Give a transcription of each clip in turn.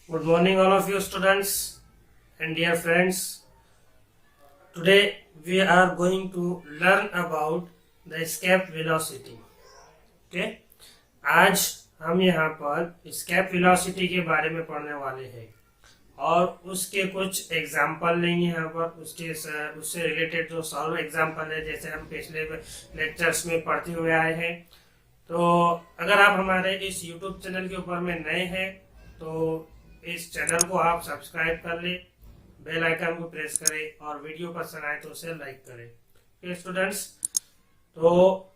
Good morning, all of you students and dear friends. Today we are going to learn about the escape velocity. Okay? आज हम यहाँ पर escape velocity के बारे में पढ़ने वाले हैं और उसके कुछ एग्जाम्पल लेंगे यहाँ पर उससे रिलेटेड जो सॉल्व एग्जाम्पल है, जैसे हम पिछले लेक्चर्स में पढ़ते हुए आए हैं। तो अगर आप हमारे इस YouTube चैनल के ऊपर में नए हैं तो इस चैनल को आप सब्सक्राइब कर ले, बेल आइकन को प्रेस करें और वीडियो पसंद आए तो उसे लाइक करें। स्टूडेंट्स, तो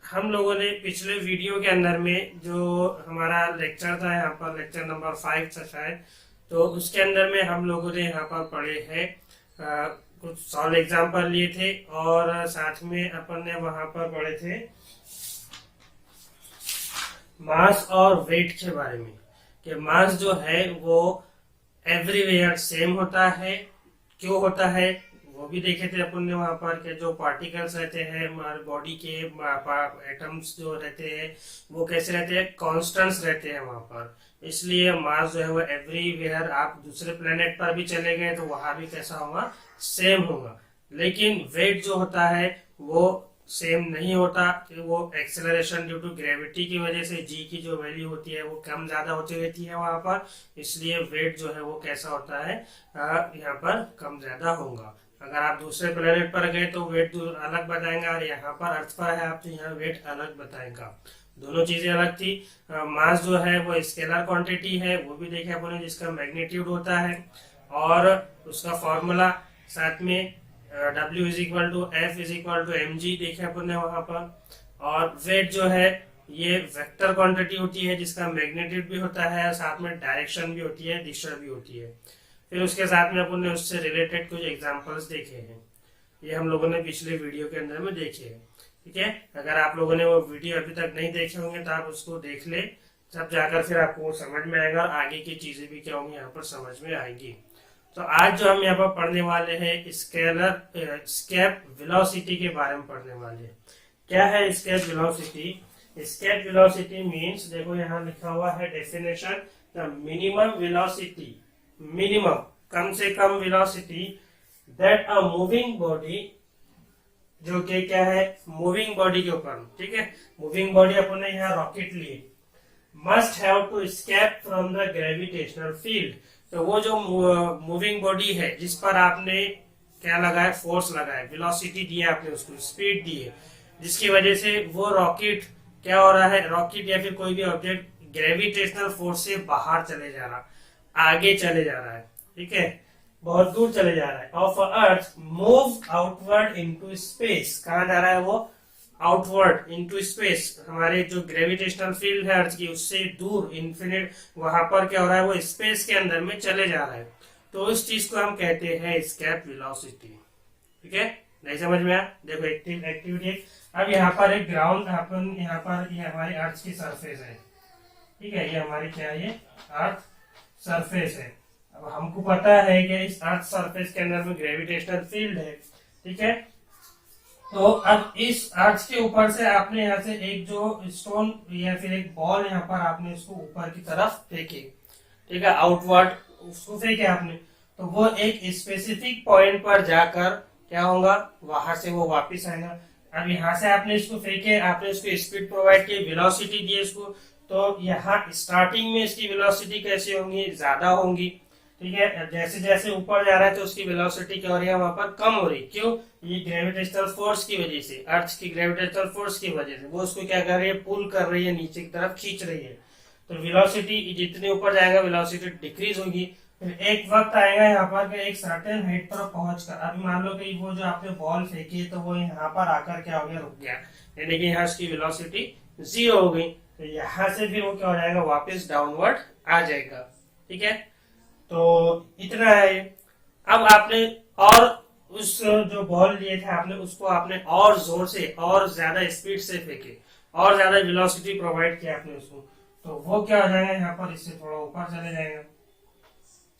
हम लोगों ने पिछले वीडियो के अंदर में जो हमारा लेक्चर था, यहाँ पर लेक्चर नंबर 5 था शायद, तो उसके अंदर में हम लोगों ने यहाँ पर पढ़े हैं कुछ सॉल्व एग्जाम्पल लिए थे और साथ में अपन ने वहां पर पढ़े थे मास और वेट के बारे में कि मास जो है वो एवरीवेयर सेम होता है। क्यों होता है वो भी देखे थे अपन ने वहां पर कि जो पार्टिकल्स रहते हैं हमारे बॉडी के एटम्स जो रहते हैं वो कैसे रहते हैं, कॉन्स्टेंट्स रहते हैं वहां पर। इसलिए मास जो है वो एवरीवेयर, आप दूसरे प्लेनेट पर भी चले गए तो वहां भी कैसा होगा, सेम होगा। लेकिन वेट जो होता है वो सेम नहीं होता, कि वो एक्सेलरेशन ड्यू टू ग्रेविटी की वजह से जी की जो वैल्यू होती है वो कम ज्यादा होती रहती है वहां पर। इसलिए वेट जो है वो कैसा होता है, यहाँ पर कम ज्यादा होगा। अगर आप दूसरे प्लेनेट पर गए तो वेट अलग बताएंगा और यहाँ पर अर्थ पर है आप तो यहाँ वेट अलग बताएगा। दोनों चीजें अलग थी। मास जो है वो स्केलर क्वांटिटी है, वो भी देखे अपने, जिसका मैग्नीट्यूड होता है और उसका फॉर्मूला साथ में W is equal to F is equal to m g देखे अपन ने वहां पर। और वेट जो है ये वेक्टर क्वांटिटी होती है जिसका मैग्नीट्यूड भी होता है और साथ में डायरेक्शन भी होती है, दिशा भी होती है। फिर उसके साथ में अपन ने उससे रिलेटेड कुछ एग्जांपल्स देखे हैं, ये हम लोगों ने पिछले वीडियो के अंदर में देखे हैं। ठीक है, अगर आप लोगों ने वो वीडियो अभी तक नहीं देखे होंगे तो आप उसको देख ले, तब जाकर फिर आपको समझ में आएगा और आगे की चीजें भी क्या होंगी यहाँ पर समझ में आएंगी। तो आज जो हम यहाँ पर पढ़ने वाले हैं स्केप वेलोसिटी के बारे में पढ़ने वाले हैं। क्या है escape velocity? Escape velocity means, देखो यहाँ लिखा हुआ है definition, the minimum velocity, minimum कम से कम velocity that a moving body, जो कि क्या है मूविंग बॉडी के ऊपर। ठीक है, मूविंग बॉडी अपन ने यहाँ रॉकेट लिए, must have to escape from the gravitational field. तो वो जो मूविंग बॉडी है जिस पर आपने क्या लगाया, फोर्स लगाया, वेलोसिटी दिया आपने, उसको स्पीड दी है, जिसकी वजह से वो रॉकेट क्या हो रहा है, रॉकेट या फिर कोई भी ऑब्जेक्ट ग्रेविटेशनल फोर्स से बाहर चले जा रहा, आगे चले जा रहा है। ठीक है, बहुत दूर चले जा रहा है। Of earth move outward into space, कहाँ जा रहा है वो, आउटवर्ड इनटू स्पेस। हमारे जो ग्रेविटेशनल फील्ड है अर्थ की उससे दूर, इन्फिनिट, वहां पर क्या हो रहा है, वो स्पेस के अंदर में चले जा रहा है। तो उस चीज को हम कहते हैं एस्केप वेलोसिटी। ठीक है, नहीं समझ में आया? देखो एक्टिविटी। अब यहाँ पर एक ग्राउंड, अपन यहाँ पर ये हमारी अर्थ की सरफेस है। ठीक है, ये हमारी क्या है, ये अर्थ सरफेस है। अब हमको पता है कि इस अर्थ सरफेस के अंदर में ग्रेविटेशनल फील्ड है। ठीक है, तो अब इस अर्थ के ऊपर से आपने यहाँ से एक जो स्टोन या फिर एक बॉल यहाँ पर आपने इसको ऊपर की तरफ फेंके। ठीक है, आउटवर्ड उसको फेंके आपने, तो वो एक स्पेसिफिक पॉइंट पर जाकर क्या होगा, वहां से वो वापस आएगा। अब यहाँ से आपने इसको फेंके, आपने इसको स्पीड प्रोवाइड की, वेलोसिटी दी इसको, तो यहाँ स्टार्टिंग में इसकी वेलोसिटी कैसी होंगी, ज्यादा होंगी। ठीक है, जैसे जैसे ऊपर जा रहा है तो उसकी वेलोसिटी क्या हो रही है, वहां पर कम हो रही। क्यों? ये ग्रेविटेशनल फोर्स की वजह से, अर्थ की ग्रेविटेशनल फोर्स की वजह से वो उसको क्या कर रही है, पुल कर रही है, नीचे की तरफ खींच रही है। तो वेलोसिटी जितने ऊपर जाएगा वेलोसिटी डिक्रीज होगी। फिर एक वक्त आएगा यहाँ पर कि एक सर्टेन हाइट पर पहुंचकर, अभी मान लो कि वो जो आपने बॉल फेंकी तो वो यहाँ पर आकर क्या हो गया, रुक गया, यानी कि यहाँ उसकी वेलोसिटी 0 हो गई। तो यहाँ से फिर वो क्या हो जाएगा, वापस डाउनवर्ड आ जाएगा। ठीक है, तो इतना है। अब आपने और उस जो बॉल लिए थे आपने, उसको आपने और जोर से और ज्यादा स्पीड से फेंके और ज्यादा वेलोसिटी प्रोवाइड किया आपने उसको, तो वो क्या हो जाएगा, यहाँ पर इससे थोड़ा ऊपर चले जाएगा।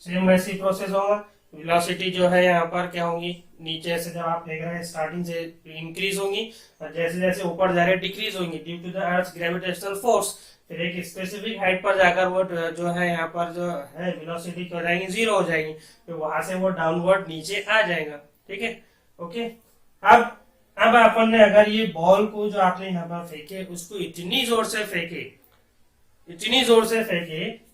सेम वैसी प्रोसेस होगा। वेलोसिटी जो है यहाँ पर क्या होगी, नीचे से जब आप देख रहे हैं स्टार्टिंग से इंक्रीज होंगी और जैसे जैसे ऊपर जा रहे डिक्रीज होंगी due to the earth gravitational force. फिर एक स्पेसिफिक हाइट पर जाकर वो जो है यहाँ पर जो है वेलोसिटी हो जाएंगी, जीरो हो जाएगी, फिर वहां से वो डाउनवर्ड नीचे आ जाएगा। ठीक है, ओके। अब अपन ने अगर ये बॉल को जो आपने यहाँ पर फेंके उसको इतनी जोर से फेंके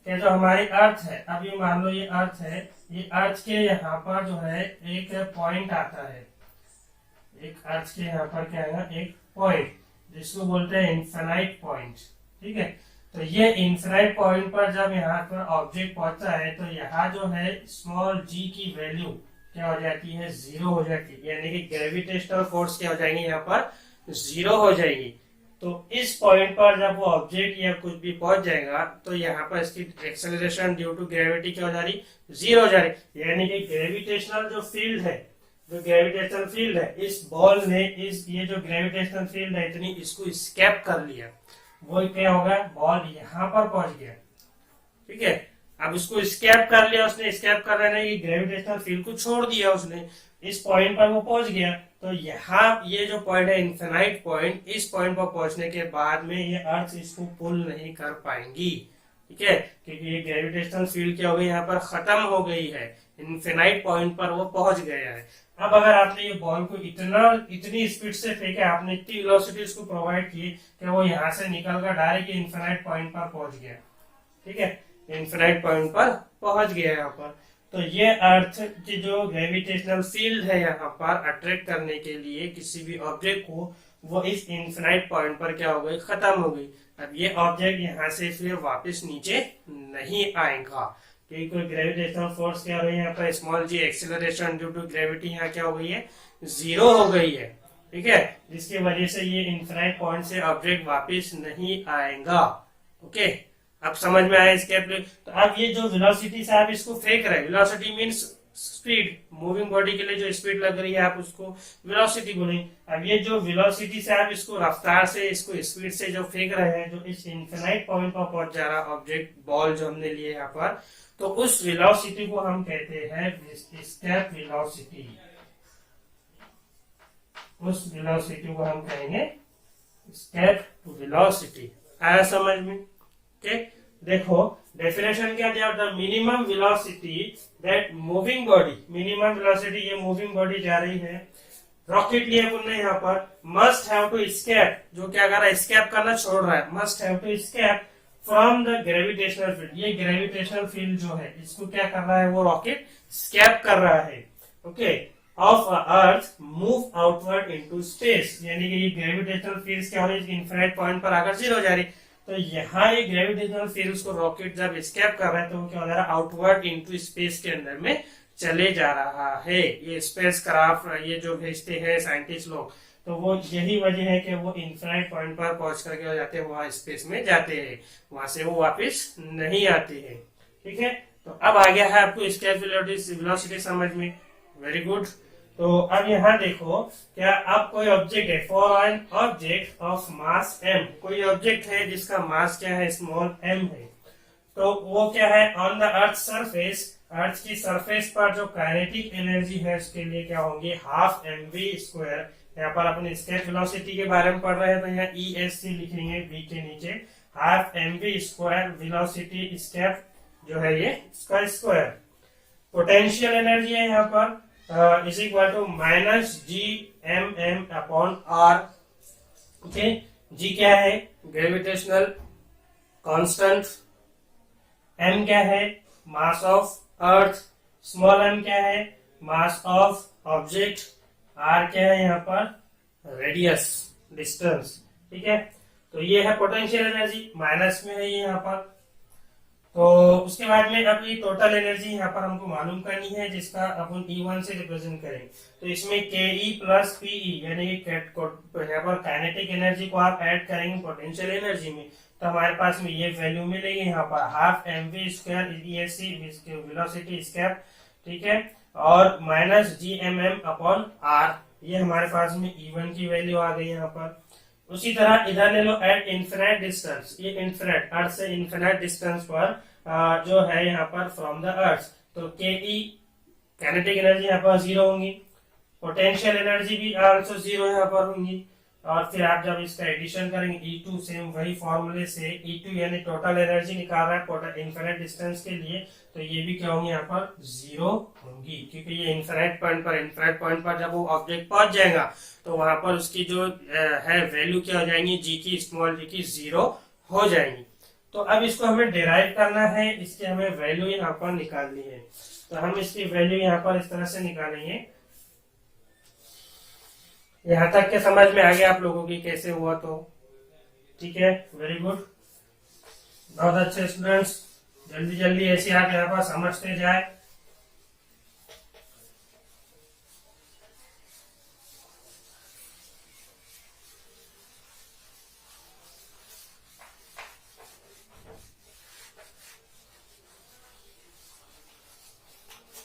कि जो हमारी अर्थ है, अब ये मान लो ये अर्थ है, ये अर्थ के यहाँ पर जो है एक पॉइंट आता है, एक अर्थ के यहाँ पर क्या है, एक पॉइंट जिसको बोलते हैं इन्फिनाइट पॉइंट। ठीक है, तो ये इन्फिनाइट पॉइंट पर जब यहाँ पर ऑब्जेक्ट पहुंचता है तो यहाँ जो है स्मॉल जी की वैल्यू क्या हो जाती है, जीरो हो जाती है, यानी कि ग्रेविटेशनल फोर्स क्या हो जाएंगे यहाँ पर, जीरो हो जाएगी। तो इस पॉइंट पर जब वो ऑब्जेक्ट या कुछ भी पहुंच जाएगा तो यहाँ पर इसकी एक्सेलरेशन ड्यू टू ग्रेविटी क्या हो जा रही, जीरो हो जा रही, यानी कि ग्रेविटेशनल जो फील्ड है, इस बॉल ने ये जो ग्रेविटेशनल फील्ड है इतनी इसको स्केप कर लिया, वो क्या होगा, बॉल यहाँ पर पहुंच गया। ठीक है, अब उसको स्केप कर लिया उसने, स्केप कर रहे की ग्रेविटेशनल फील्ड को छोड़ दिया उसने, इस पॉइंट पर वो पहुंच गया। तो यहाँ ये जो पॉइंट है इन्फिनाइट पॉइंट, इस पॉइंट पर पहुंचने के बाद में ये अर्थ इसको पुल नहीं कर पाएंगी। ठीक है, क्योंकि ये ग्रेविटेशनल फील्ड क्या हो गई, यहाँ पर खत्म हो गई है, इन्फिनाइट पॉइंट पर वो पहुंच गया है। अब अगर आपने ये बॉल को इतनी स्पीड से फेंके, आपने इतनी वेलोसिटी उसको प्रोवाइड की कि वो यहाँ से निकल कर डायरेक्ट इन्फिनाइट पॉइंट पर पहुंच गया। ठीक है, इन्फिनाइट पॉइंट पर पहुंच गया यहाँ पर। तो ये अर्थ की जो ग्रेविटेशनल फील्ड है यहाँ पर अट्रैक्ट करने के लिए किसी भी ऑब्जेक्ट को, वो इस इन्फिनाइट पॉइंट पर क्या हो गई, खत्म हो गई। अब ये ऑब्जेक्ट यहाँ से फिर वापस नीचे नहीं आएगा, क्योंकि कोई ग्रेविटेशनल फोर्स क्या हो रही है यहाँ पर, small g acceleration due to gravity यहाँ क्या हो गई है, जीरो हो गई है। ठीक है, जिसकी वजह से ये इन्फिनाइट पॉइंट से ऑब्जेक्ट वापस नहीं आएगा। ओके, अब समझ में आया इसके। तो अब ये जो वेलोसिटी से आप इसको फेंक रहे हैं, velocity means speed, moving body के लिए जो स्पीड लग रही है आप उसको वेलोसिटी बोलेंगे। अब ये जो वेलोसिटी से आप इसको रफ्तार से, इसको स्पीड से जो फेंक रहे हैं, जो इस इन्फिनाइट पॉइंट पर पहुंच जा रहा ऑब्जेक्ट, बॉल जो हमने लिए यहाँ पर, तो उस वेलोसिटी को हम कहते हैं स्टेप वेलोसिटी। उस वेलोसिटी को हम कहेंगे स्टेप वेलोसिटी। आया समझ में? ओके, देखो डेफिनेशन क्या दिया, the minimum velocity that moving body, minimum velocity ये मूविंग बॉडी जा रही है, रॉकेट लिए अपन ने यहाँ पर, मस्ट हैव टू स्केप, जो क्या कर रहा है, स्केप करना छोड़ रहा है, must have to escape from the gravitational field. ये ग्रेविटेशनल फील्ड जो है इसको क्या कर रहा है, वो रॉकेट स्केप कर रहा है। Okay, of earth move outward into space, यानी कि ये ग्रेविटेशनल फील्ड क्या हो रही है, इन्फिनिट पॉइंट पर आकर जीरो हो जा रही। तो यहाँ ये ग्रेविटेशनल फील्ड को रॉकेट जब स्केप कर रहा है तो वो क्या हो जा रहा है, आउटवर्ड इनटू स्पेस के अंदर में चले जा रहा है। ये स्पेस क्राफ्ट ये जो भेजते हैं साइंटिस्ट लोग, तो वो यही वजह है कि वो इन्फिनाइट पॉइंट पर पहुंच कर क्या हो जाते हैं, वहां स्पेस में जाते हैं, वहां से वो वापस नहीं आते हैं। ठीक है, तो अब आ गया है आपको स्केप वेलोसिटी समझ में, वेरी गुड। तो अब यहाँ देखो, क्या अब कोई ऑब्जेक्ट है, for an object of mass m, कोई ऑब्जेक्ट है जिसका मास क्या है, स्मॉल m है, तो वो क्या है, ऑन द अर्थ सरफेस, अर्थ की सरफेस पर जो काइनेटिक एनर्जी है उसके लिए क्या होंगे, हाफ mv²। यहाँ पर अपने स्केप वेलोसिटी के बारे में पढ़ रहे हैं तो यहाँ ESC लिखेंगे v के नीचे, हाफ mv² वेलोसिटी स्केप जो है ये इसका स्क्वायर। पोटेंशियल एनर्जी है यहाँ पर is equal to -Gmm/r। Okay, G क्या है, ग्रेविटेशनल कांस्टेंट, m क्या है, mass of Earth, small m क्या है, मास ऑफ ऑब्जेक्ट, r क्या है यहाँ पर, रेडियस, डिस्टेंस। ठीक है, तो ये है पोटेंशियल एनर्जी, माइनस में है ये यहाँ पर। तो उसके बाद में अब ये टोटल एनर्जी यहाँ पर हमको मालूम करनी है, जिसका अपन E1 से रिप्रेजेंट करेंगे। तो इसमें KE प्लस PE यानी कि यहाँ पर काइनेटिक एनर्जी को आप ऐड करेंगे पोटेंशियल एनर्जी में, तो हमारे पास में ये वैल्यू मिलेगी यहाँ पर, half mv² ESC velocity escape. ठीक है, और -Gmm/r, ये हमारे पास में E1 की वैल्यू आ गई यहाँ पर। उसी तरह इधर ले लो, एट इन्फिनाइट डिस्टेंस, ये इन्फिनाइट अर्थ से इन्फिनाइट डिस्टेंस पर जो है यहाँ पर फ्रॉम द अर्थ, तो KE काइनेटिक एनर्जी यहाँ पर जीरो होंगी, पोटेंशियल एनर्जी भी आल्सो जीरो यहाँ पर होंगी। और फिर आप जब इसका एडिशन करेंगे E2 सेम वही फॉर्मूले से E2 यानी टोटल एनर्जी निकाल रहा है इन्फिनिट डिस्टेंस के लिए, तो ये भी क्या होंगी यहाँ पर जीरो होंगी, क्योंकि ये इन्फिनिट पॉइंट पर जब वो ऑब्जेक्ट पहुंच जाएगा तो वहां पर उसकी जो है वैल्यू क्या हो जाएंगी, जी की, स्मॉल जी की जीरो हो जाएंगी। तो अब इसको हमें डिराइव करना है, इसकी हमें वैल्यू यहाँ पर निकालनी है। तो हम इसकी वैल्यू यहाँ पर इस तरह से निकालेंगे। यहां तक के समझ में आ गया आप लोगों की कैसे हुआ? तो ठीक है, वेरी गुड, बहुत अच्छे स्टूडेंट्स, जल्दी जल्दी ऐसे आप यहाँ पर समझते जाए।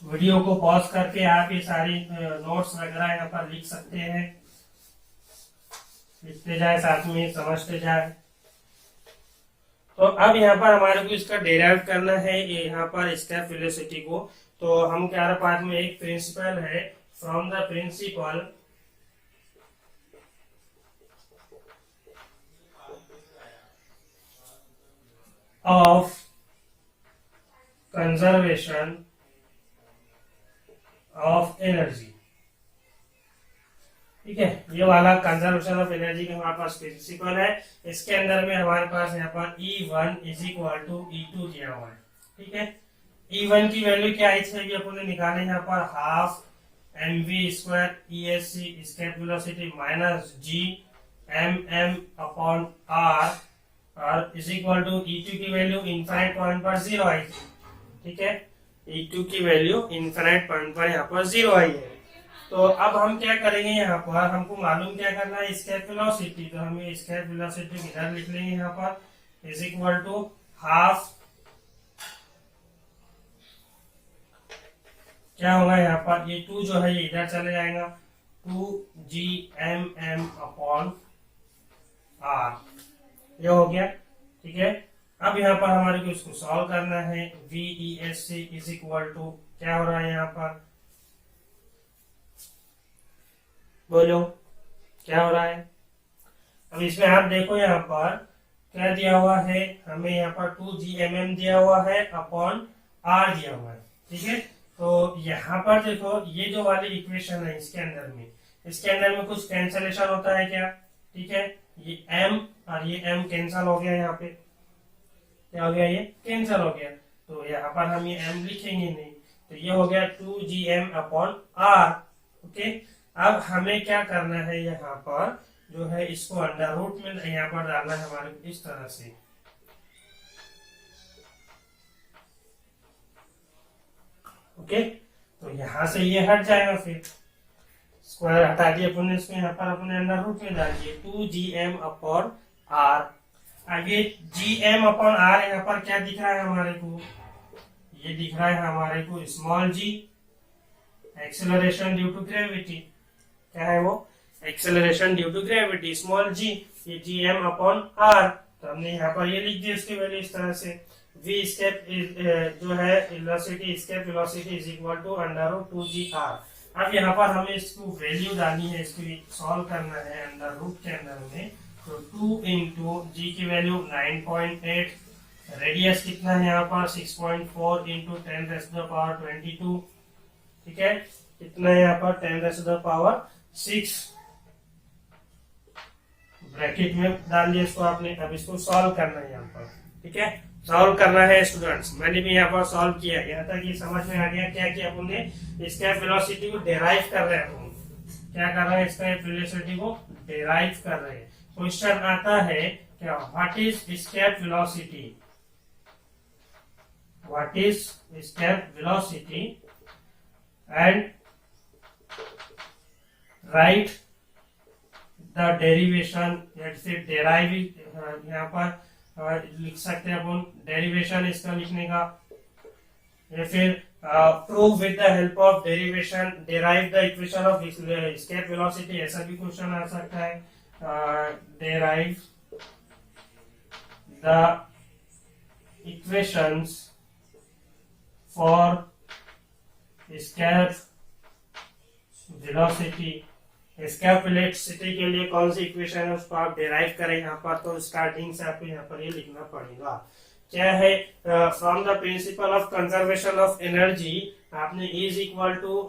वीडियो को पॉज करके आप ये सारी नोट्स वगैरह यहाँ पर लिख सकते हैं, लिखते जाए, साथ में समझते जाए। तो अब यहाँ पर हमारे को इसका डेराइव करना है यहाँ पर स्टेप वेलोसिटी को। तो हम क्या रहे पाठ में एक प्रिंसिपल है, from the principle of conservation of energy. ठीक है, ये वाला कंजर्वेशन ऑफ एनर्जी का हमारे पास प्रिंसिपल है। इसके अंदर में हमारे पास यहाँ पर E1 is equal to E2 दिया हुआ है। ठीक है, E1 की वैल्यू क्या है इसमें भी अपन ने निकाले, यहाँ पर half mv square ESC escape velocity minus g mm upon r और इज इक्वल टू E2 की वैल्यू इनफाइनाइट पॉइंट पर जीरो आई थी। ठीक है, E2 की वैल्यू इनफाइनाइट पॉइंट पर यहाँ पर जीरो आई है। तो अब हम क्या करेंगे, यहाँ पर हमको मालूम क्या करना है, एस्केप वेलोसिटी। तो हम एस्केप वेलोसिटी इधर लिख लेंगे यहाँ पर इज इक्वल टू हाफ, क्या होगा यहाँ पर, ये 2 जो है ये इधर चले जाएगा, 2gmm अपॉन r, ये हो गया। ठीक है, अब यहाँ पर हमारे को इसको सॉल्व करना है। VESC इज इक्वल टू क्या हो रहा है यहाँ पर, बोलो क्या हो रहा है? अब इसमें आप देखो यहाँ पर क्या दिया हुआ है, हमें यहाँ पर 2gmm दिया हुआ है अपॉन r दिया हुआ है। ठीक है, तो यहाँ पर देखो ये जो वाली इक्वेशन है इसके अंदर में कुछ कैंसलेशन होता है क्या? ठीक है, ये m और ये m कैंसल हो गया, यहाँ पे क्या हो गया, ये कैंसल हो गया। तो यहाँ पर हम ये m लिखेंगे नहीं, तो ये हो गया 2gm अपॉन r। ओके, अब हमें क्या करना है, यहाँ पर जो है इसको अंडर रूट में यहाँ पर डालना है हमारे को इस तरह से। ओके, तो यहाँ से ये हट जाएगा, फिर स्क्वायर हटा दिया अपने, इसको यहाँ पर अपने अंडर रूट में डाल दिए 2gm अपॉन r। आगे gm अपॉन r यहाँ पर क्या दिख रहा है हमारे को, ये दिख रहा है हमारे को small g, acceleration due to gravity. क्या है वो, acceleration due to gravity, small g, ये gm अपॉन r। तो हमने यहाँ पर ये लिख दिया इसकी वैल्यू इस तरह से। v स्टेप जो है velocity, escape velocity is equal to under root 2gr। अब यहाँ पर हमें इसको वैल्यू डालनी है, इसको सॉल्व करना है अंडर रूट के अंदर में। तो 2 इंटू जी की वैल्यू 9.8, रेडियस कितना है यहाँ पर 6.4 into 10 raise to the power 22। ठीक है, कितना है यहाँ पर 10 raise to the power 6 bracket में डाल दिया इसको आपने। अब इसको सॉल्व करना है यहाँ पर। ठीक है, सॉल्व करना है स्टूडेंट्स, मैंने भी यहाँ पर सॉल्व किया, यहाँ तक ये समझ में आ गया क्या किया अपन ने, स्केप वेलोसिटी को डेराइव कर रहे हैं अपन। क्या कर रहे हैं, स्केप वेलोसिटी को डेराइव कर रहे हैं। क्वेश्चन आता है क्या, what is escape velocity, what is escape velocity and write the derivation, जैसे डेराइव यहाँ पर लिख सकते हैं अपन, डेरिवेशन इसका लिखने का, या फिर prove with the help of derivation derive the equation of escape velocity, ऐसा भी क्वेश्चन आ सकता है। Derive the equations for escape velocity, escape velocity के लिए कौन सी इक्वेशन है उसको आप डिराइव करें यहाँ पर, तो स्टार्टिंग से आपको यहाँ पर ये लिखना पड़ेगा। क्या है, from the principle of conservation of energy आपने इज इक्वल टू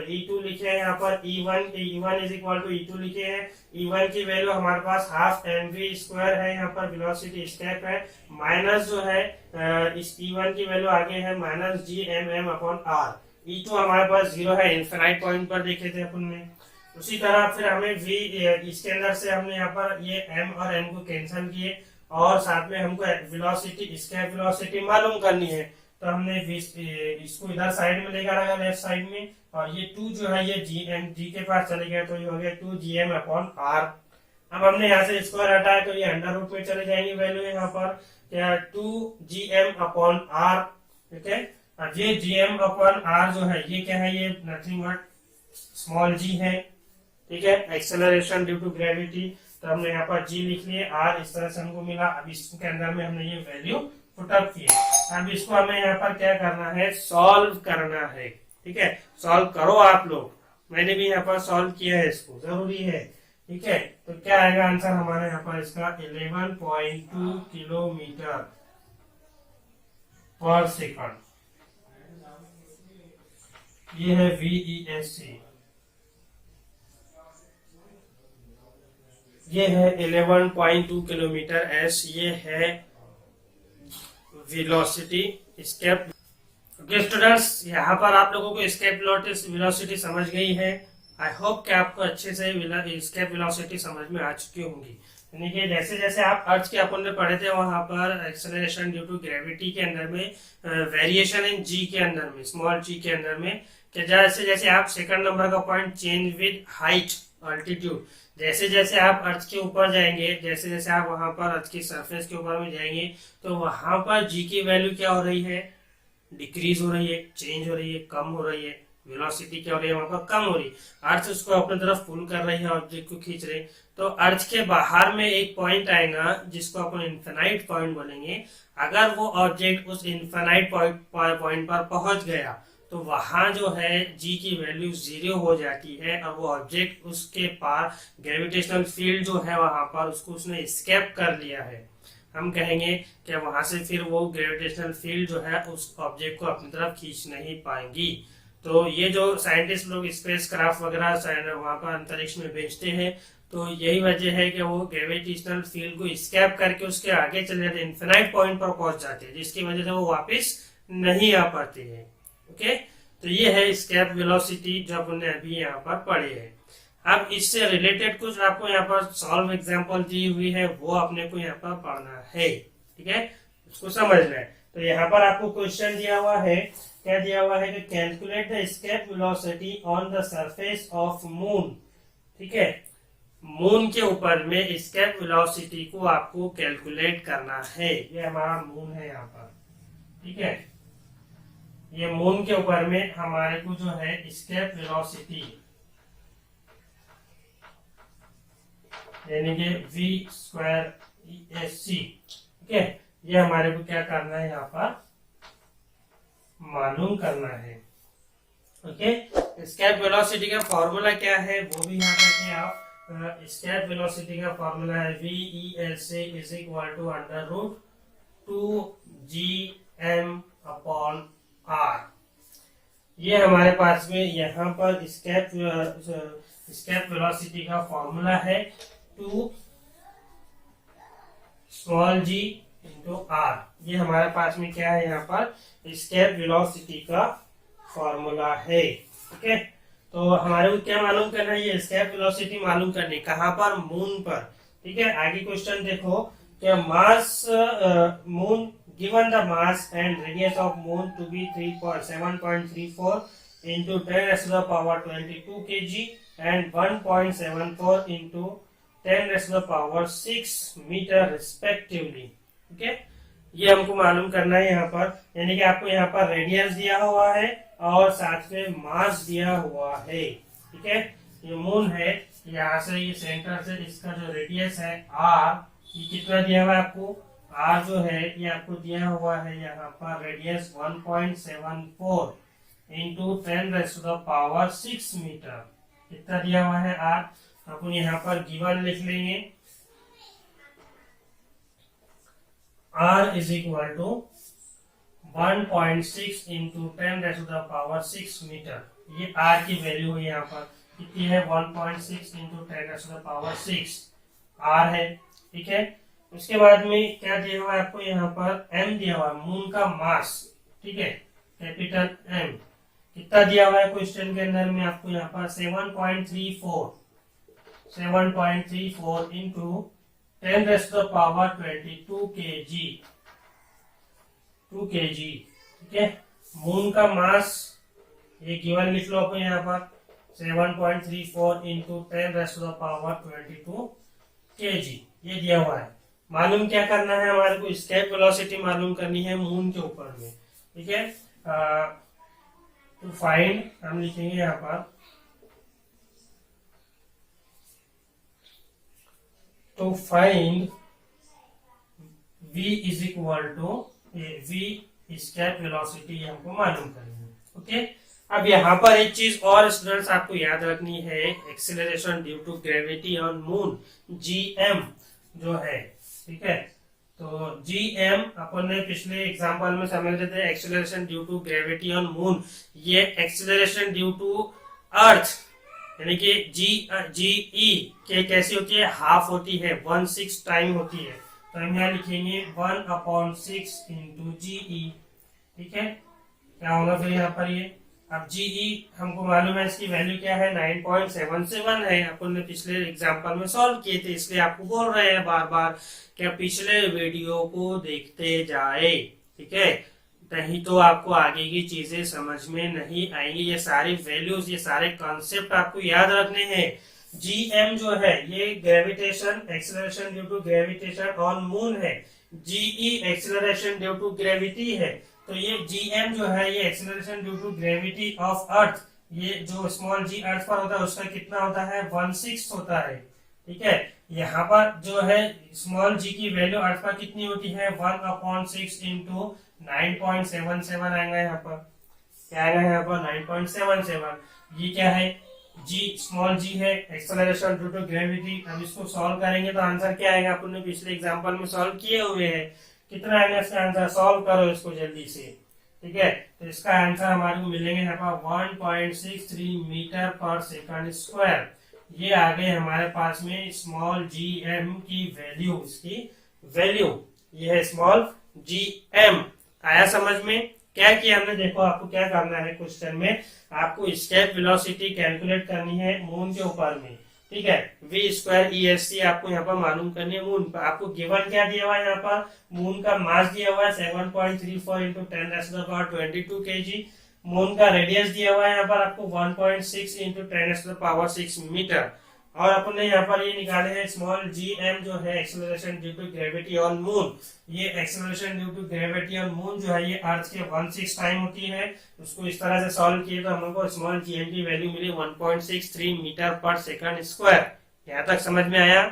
E2 लिखे हैं यहाँ पर, E1 is equal to E2 लिखे हैं। E1 की वैल्यू हमारे पास हाफ mv² है, यहाँ पर वेलोसिटी स्टेप है, माइनस जो है इस E1 की वैल्यू आगे है माइनस gmm/r। E2 हमारे पास 0 है, इन्फिनाइट पॉइंट पर देखे थे अपन ने। उसी तरह फिर हमें v इसके अंदर से हमने यहाँ पर ये m और n को कैंसिल किए, और साथ में हमको वेलोसिटी स्केप वेलोसिटी मालूम करनी है, तो हमने इसको इधर साइड में लेकर आया लेफ्ट साइड में, और ये 2 जो है ये g के पास चले गए, तो ये हो गया 2gm/r। अब हमने यहाँ से स्क्वायर हटाया तो ये अंडर रूट में चले जाएंगे वैल्यू यहाँ पर, क्या 2gm/r। ठीक है, अब ये gm/r जो है ये क्या है, ये नथिंग बट स्मॉल g है। ठीक है, एक्सेलरेशन ड्यू टू ग्रेविटी, तो हमने यहाँ पर g लिख लिए, r इस तरह से हमको मिला। अब इसके अंदर में हमने ये वैल्यू पुटअप किया। अब इसको हमें यहाँ पर क्या करना है, सॉल्व करना है। ठीक है, सॉल्व करो आप लोग, मैंने भी यहाँ पर सॉल्व किया है, इसको जरूरी है। ठीक है, तो क्या आएगा आंसर हमारा यहाँ पर इसका 11.2 किलोमीटर पर सेकंड। ये है VESC, ये है 11.2 किलोमीटर s, ये है वेलोसिटी स्केप। ओके स्टूडेंट्स, यहाँ पर आप लोगों को स्केप वेलोसिटी समझ गई है। आई होप कि आपको अच्छे से स्केप वेलोसिटी समझ में आ चुकी होंगी। यानी कि जैसे जैसे आप अर्थ के अपन ने पढ़े थे वहां पर एक्सेलरेशन ड्यू टू ग्रेविटी के अंदर में वेरिएशन इन g के अंदर में, स्मॉल g के अंदर में, कि जैसे जैसे आप सेकंड नंबर का point change with height altitude, जैसे जैसे आप अर्थ के ऊपर जाएंगे, जैसे जैसे आप वहां पर अर्थ की सरफेस के ऊपर में जाएंगे, तो वहां पर g की वैल्यू क्या हो रही है, डिक्रीज हो रही है, चेंज हो रही है, कम हो रही है। वेलोसिटी क्या हो रही है वहां पर, कम हो रही है। अर्थ उसको अपनी तरफ पुल कर रही है, ऑब्जेक्ट को खींच रहे। तो अर्थ के बाहर में एक पॉइंट आएगा जिसको अपन इन्फिनाइट पॉइंट बोलेंगे। अगर वो ऑब्जेक्ट उस इन्फिनाइट पॉइंट पर पहुंच गया तो वहां जो है g की वैल्यू 0 हो जाती है, और वो ऑब्जेक्ट उसके पार ग्रेविटेशनल फील्ड जो है वहां पर उसको उसने स्केप कर लिया है। हम कहेंगे कि वहां से फिर वो ग्रेविटेशनल फील्ड जो है उस ऑब्जेक्ट को अपनी तरफ खींच नहीं पाएंगी। तो ये जो साइंटिस्ट लोग स्पेस क्राफ्ट वगैरह वहां पर अंतरिक्ष में भेजते हैं, तो यही वजह है कि वो ग्रेविटेशनल फील्ड को स्केप करके उसके आगे चले जाते हैं, इन्फिनाइट पॉइंट पर पहुंच जाते हैं, जिसकी वजह से वो वापस नहीं आ पाते हैं। ओके, तो ये है स्केप वेलोसिटी जो आपने अभी यहाँ पर पढ़े है। अब इससे रिलेटेड कुछ आपको यहाँ पर सॉल्व एग्जांपल दी हुई है, वो अपने को यहाँ पर पढ़ना है। ठीक है, उसको समझना है। तो यहाँ पर आपको क्वेश्चन दिया हुआ है, क्या दिया हुआ है कि calculate the escape velocity on the surface of moon. ठीक है, मून के ऊपर में स्केप वेलोसिटी को आपको कैलकुलेट करना है। ये हमारा मून है यहाँ पर। ठीक है, ये मून के ऊपर में हमारे को जो है स्केप वेलोसिटी यानी कि v²ESC, ठीक है, ये हमारे को क्या करना है यहाँ पर मालूम करना है। ओके, स्केप वेलोसिटी का फॉर्मूला क्या है वो भी यहाँ पर आप, स्केप वेलोसिटी का फॉर्मूला है VESC is equal to √2gm/r। ये हमारे पास में यहाँ पर स्केप वेलोसिटी का फॉर्मूला है 2 स्मॉल g इंटू r। ये हमारे पास में क्या है, यहाँ पर स्केप वेलोसिटी का फॉर्मूला है। ठीक है, तो हमारे को क्या मालूम करना है, ये स्केप वेलोसिटी मालूम करनी, कहाँ पर, मून पर। ठीक है, आगे क्वेश्चन देखो, क्या मास moon given the mass and radius of moon to be 7.34 into 10 raised to the power 22 kg and 1.74 into 10 raised to the power 6 meter respectively। ठीक है, ये हमको मालूम करना है यहाँ पर, यानी कि आपको यहाँ पर रेडियस दिया हुआ है और साथ में मास दिया हुआ है। ठीक है, ये मून है, यहाँ से ये सेंटर से इसका जो रेडियस है r, ये कितना दिया हुआ है आपको, r जो है ये आपको दिया हुआ है यहाँ पर रेडियस 1.74 इंटू 10⁻⁶ मीटर। कितना दिया हुआ है आर, अपन यहाँ पर गिवन लिख लेंगे, R is equal to 1.6 into 10⁻⁶ metre. ये R की वैल्यू है, यहाँ पर कितनी है 1.6 इंटू 10⁻⁶ R है। ठीक है, उसके बाद में क्या दिया हुआ है आपको, यहाँ पर M दिया हुआ है, मून का मास। ठीक है, कैपिटल M कितना दिया हुआ है क्वेश्चन के अंदर में आपको, यहाँ पर 7.34 इंटू 10⁻22 kg, 2 kg। ठीक है, मून का मास ये गिवन लिख लो अपन यहाँ पर 7.34 इंटू 10⁻22 kg, ये दिया हुआ है। मालूम क्या करना है हमारे को, एस्केप वेलोसिटी मालूम करनी है मून के ऊपर में। ठीक है, टू फाइंड हम लिखेंगे यहाँ पर, to find v is equal to v escape velocity हमको मालूम करनी है। ओके, अब यहाँ पर एक चीज और स्टूडेंट्स आपको याद रखनी है, acceleration due to gravity on moon gm जो है। ठीक है, तो gm अपन ने पिछले एग्जांपल में समझ रहे थे, acceleration due to gravity on moon, ये एक्सेलरेशन ड्यू टू अर्थ यानी कि GE के कैसी होती है, हाफ होती है, 1/6 टाइम होती है। तो हम यहाँ लिखेंगे 1/6 इंटू GE। ठीक है, क्या होगा फिर यहाँ पर ये, अब GE हमको मालूम है, इसकी वैल्यू क्या है 9.77 है, अपन ने पिछले एग्जांपल में सॉल्व किए थे, इसलिए आपको बोल रहे हैं बार बार कि पिछले वीडियो को देखते जाए। ठीक है, नहीं तो आपको आगे की चीजें समझ में नहीं आएंगी। ये सारी वैल्यूज, ये सारे कॉन्सेप्ट आपको याद रखने हैं। GM जो है ये gravitation, acceleration due to gravitation on moon है, GE acceleration due to gravity है। तो ये GM जो है ये acceleration due to gravity of earth, ये जो स्मॉल g अर्थ पर होता है उसका कितना होता है 1/6 होता है। ठीक है, यहाँ पर जो है स्मॉल g की वैल्यू अर्थ पर कितनी होती है 1/6 इंटू 9.77 आएगा, यहाँ पर क्या आएगा, यहाँ पर 9.77। ये क्या है, g स्मॉल g है, एक्सेलरेशन ड्यू टू ग्रेविटी। अब इसको सॉल्व करेंगे तो आंसर क्या आएगा, अपन ने पिछले एग्जांपल में सॉल्व किए हुए हैं। कितना आएगा इसका आंसर, सॉल्व करो इसको जल्दी से। ठीक है, तो इसका आंसर हमारे को मिलेंगे यहाँ पर 1.63 मीटर पर सेकंड स्क्वायर। ये आ गए हमारे पास में स्मॉल gm की वैल्यू, इसकी वैल्यू ये है स्मॉल gm। आया समझ में, क्या किया हमने, देखो आपको क्या करना है, क्वेश्चन में आपको एस्केप वेलोसिटी कैलकुलेट करनी है मून के ऊपर में। ठीक है, v² ESC आपको यहाँ पर मालूम करनी है मून पर। आपको गिवन क्या दिया हुआ है, यहाँ पर मून का मास दिया हुआ है 7.34 इंटू 10⁻22 kg। मून का रेडियस दिया हुआ है यहाँ पर आपको 1.6 इंटू 10⁻6 मीटर। और अपन ने यहाँ पर ये निकाले हैं स्मॉल gm जो है acceleration due to gravity on moon. ये acceleration due to gravity on moon जो है ये अर्थ के 1/6 टाइम होती है। उसको इस तरह से सॉल्व किए तो हम लोग को स्मॉल gm की वैल्यू मिली 1.63 मीटर पर सेकंड स्क्वायर। यहाँ तक समझ में आया?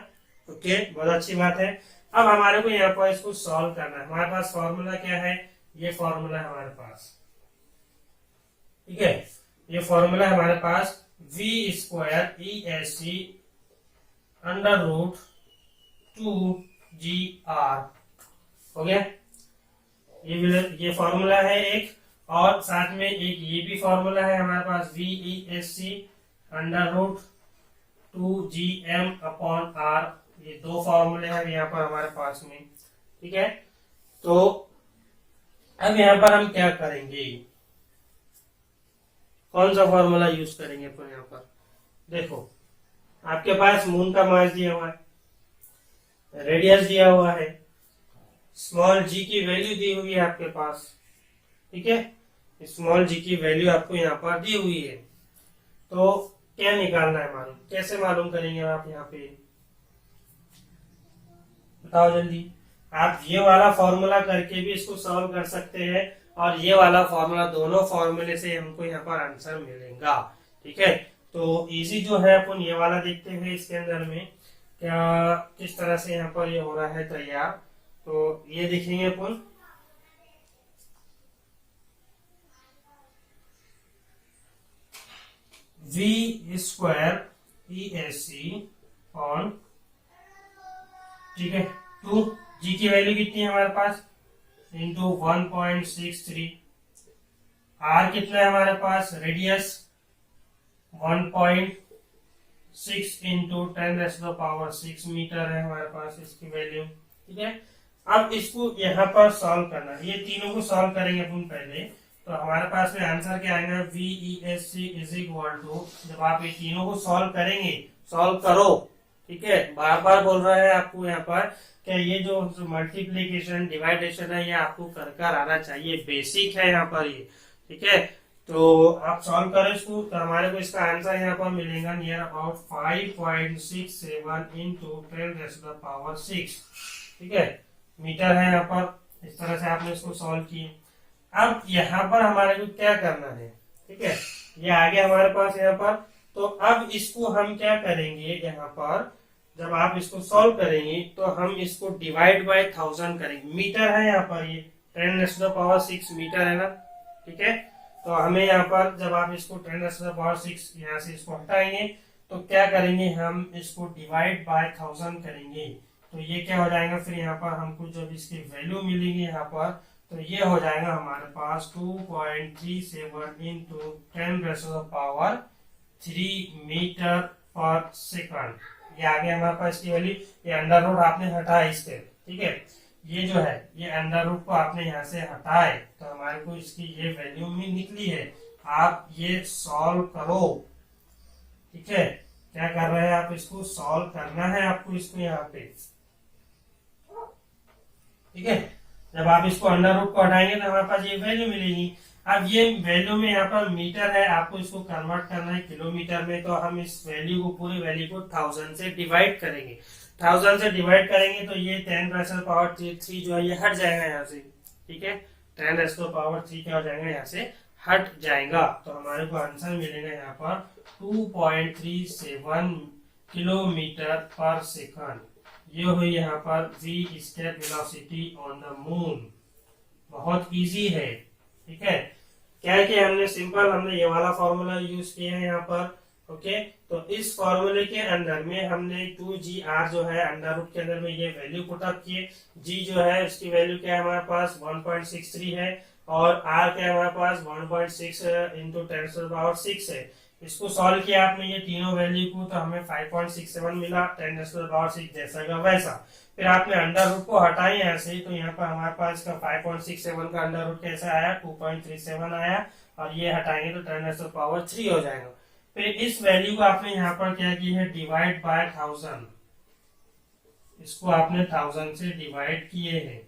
ओके, बहुत अच्छी बात है। अब हमारे को यहाँ पर इसको सॉल्व करना है। हमारे पास फॉर्मूला क्या है, ये फॉर्मूला है हमारे पास। ठीक है, ये फॉर्मूला है हमारे पास v² ESC √2gr हो गया। ये फॉर्मूला है एक, और साथ में एक ये भी फॉर्मूला है हमारे पास VESC √2gm/r। ये दो फॉर्मूले हैं यहाँ पर हमारे पास में। ठीक है, तो अब यहाँ पर हम क्या करेंगे, कौन सा फॉर्मूला यूज करेंगे अपन यहाँ पर। देखो आपके पास मून का मास दिया हुआ है, रेडियस दिया हुआ है, स्मॉल g की वैल्यू दी हुई है आपके पास। ठीक है, स्मॉल g की वैल्यू आपको यहाँ पर दी हुई है। तो क्या निकालना है मालूम, कैसे मालूम करेंगे आप यहाँ पे, बताओ जल्दी। आप ये वाला फॉर्मूला करके भी इसको सॉल्व कर सकते हैं, और ये वाला फॉर्मूला, दोनों फॉर्मूले से हमको यहाँ पर आंसर मिलेगा। ठीक है, तो इजी जो है अपन ये वाला देखते हैं, इसके अंदर में क्या किस तरह से यहाँ पर ये हो रहा है तैयार। तो ये देखेंगे अपन, v स्क्वायर ESC ऑन, ठीक है, 2 g की वैल्यू कितनी है हमारे पास, इंटू 1.63, r कितना है हमारे पास, रेडियस 1.6 इंटू 10⁻⁶ मीटर है हमारे पास इसकी वैल्यू, ठीक है। अब इसको यहाँ पर सॉल्व करना है, ये तीनों को सॉल्व करेंगे अपन पहले, तो हमारे पास में आंसर क्या आएगा, VESC इज इक्वल टू, जब आप ये तीनों को सॉल्व करेंगे, सॉल्व करो, ठीक है, बार बार बोल रहा है आपको यहाँ पर कि ये जो मल्टीप्लीकेशन डिवाइडेशन है ये आपको कर कर आना चाहिए, बेसिक है यहाँ पर ये, ठीक है। तो आप सॉल्व करें इसको, तो हमारे को इसका आंसर यहाँ पर मिलेगा नियर अबाउट 5.67 इंटू 10⁻⁶, ठीक है, मीटर है यहाँ पर। इस तरह से आपने इसको सॉल्व किए। अब यहाँ पर हमारे को क्या करना है, ठीक है, ये आगे हमारे पास यहाँ पर, तो अब इसको हम क्या करेंगे, यहाँ पर जब आप इसको सॉल्व करेंगे तो हम इसको डिवाइड बाय 1000 करेंगे, मीटर है यहाँ पर, ये 10⁻⁶ मीटर है ना, ठीक है। तो हमें यहाँ पर जब आप इसको 10⁻⁶ यहाँ से इसको हटाएंगे तो क्या करेंगे, हम इसको डिवाइड बाय 1000 करेंगे, तो ये क्या हो जाएगा, फिर यहाँ पर हमको जब इसकी वैल्यू मिलेगी यहाँ पर, तो ये हो जाएगा हमारे पास 2.37 इंटू 10⁻³ मीटर पर सेकंड। ये आ गया हमारे पास इसकी वैल्यू, ये अंडर रूट आपने हटाया इससे, ठीक है, ये जो है ये अंडर रूट को आपने यहाँ से हटाए तो हमारे को इसकी ये वैल्यू में निकली है। आप ये सॉल्व करो, ठीक है, क्या कर रहे हैं आप, इसको सॉल्व करना है आपको, इसको यहाँ पे, ठीक है। जब आप इसको अंडर रूट को हटाएंगे तो हमारे पास ये वैल्यू मिलेगी। अब ये वैल्यू में यहाँ पर मीटर है, आपको इसको कन्वर्ट करना है किलोमीटर में, तो हम इस वैल्यू को, पूरी वैल्यू को 1000 से डिवाइड करेंगे। 1000 से डिवाइड करेंगे तो ये 10⁻³ जो है ये हट जाएगा यहाँ से, ठीक है, 10⁻³ क्या हो जाएगा, यहाँ से हट जाएगा। तो हमारे को आंसर मिलेगा यहाँ पर 2.37 किलोमीटर पर सेकंड। ये हुई यहाँ पर v escape velocity on the moon. बहुत इजी है, ठीक है। क्या है कि हमने ये वाला फॉर्मूला यूज किया है यहाँ पर, ओके। तो इस फॉर्मूले के अंदर में हमने 2gr जो है अंडर रूट के अंदर में ये वैल्यू पुट अप किए। g जो है उसकी वैल्यू क्या है हमारे पास 1.63 है, और r क्या है हमारे पास 1.6 इंटू 10⁻⁶ है। इसको सॉल्व किया आपने ये तीनों वैल्यू को, तो हमें 5.67 मिला, 10⁻⁶ जैसा का वैसा। फिर आपने अंडर रूट को हटाए यहाँ से, तो यहाँ पर हमारे पास का 5.67 का अंडर रूट कैसे आया, 2.37 आया, और ये हटाएंगे तो 10⁻³ हो जाएगा। फिर इस वैल्यू को आपने यहाँ पर क्या किया है, डिवाइड बाय 1000, इसको आपने 1000 से डिवाइड किए हैं,